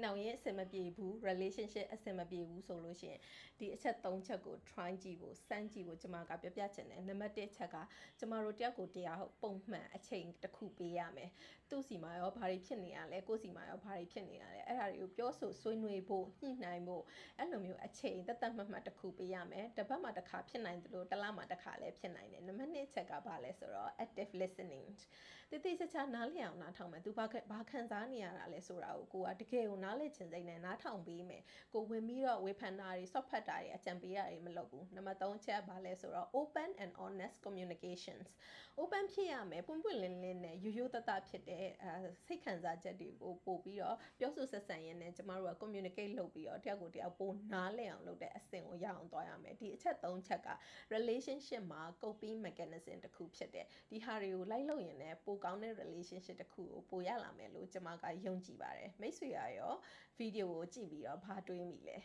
နောင်ရဲ့အဆင်မပြေဘူး relationship အဆင်မပြေဘူးဆိုလို့ရှိရင်ဒီအချက်3ချက်ကို try ကြည့်ဖို့စမ်းကြည့်ဖို့ကျွန်မကပြောပြချင်တယ်နံပါတ်1ချက်ကကျွန်မတို့တယောက်ကိုတရားဟုတ်ပုံမှန်အချိန်တစ်ခုပေးရမယ်သူ့စီမှာရောဘာတွေဖြစ်နေရလဲကိုယ့်စီမှာရောဘာတွေဖြစ်နေရလဲအဲ့ဒါတွေကိုပြောဆိုဆွေးနွေးဖို့ညှိနှိုင်းဖို့အဲ့လိုမျိုးအချိန်တသက်မှတ်တစ်ခုပေးရမယ်တစ်ပတ်မှတစ်ခါဖြစ်နိုင်တယ်လို့တစ်လမှတစ်ခါလည်းဖြစ်နိုင်တယ်နံပါတ်2ချက်ကဘာလဲဆိုတော့ active listening တိတိကျကျနားလည်အောင်နားထောင်မယ်သူဘာခံစားနေရတာလဲဆိုတာကိုကတကယ်ကိုနားလည်ချင်စိတ်နဲ့နားထောင်ပေးမယ်ကိုဝင်ပြီးတော့ဝေဖန်တာတွေဆော့ဖတ်တာတွေအကြံပေးတာတွေမလုပ်ဘူးနံပါတ်3ချက်ဘာလဲဆိုတော့ open and honest communications open ဖြစ်ရမယ်ပွင့်ပွင့်လင်းလင်းနဲ့ရိုးရိုးသားသားဖြစ်တဲ့စိတ်ခံစားချက်တွေကိုပို့ပြီးတော့ပြောဆိုဆက်ဆံရင်းနဲ့ကျမတို့က communicate လုပ်ပြီးတော့တယောက်ကိုတယောက်ပိုနားလည်အောင်လုပ်တဲ့အဆင့်ကိုရအောင်သွားရမယ်ဒီအချက်3ချက်က relationship မှာ coping mechanism တစ်ခုဖြစ်တဲ့ဒီဟာတွေကိုလိုက်လုပ်ရင်လည်းပိုကောင်းတဲ့ relationship တစ်ခုကိုပိုရလာမယ်လို့ကျမကယုံကြည်ပါတယ်မိတ်ဆွေရရောဗီဒီယိုကိုကြည့်ပြီးတော့ဘာတွေးမိလဲ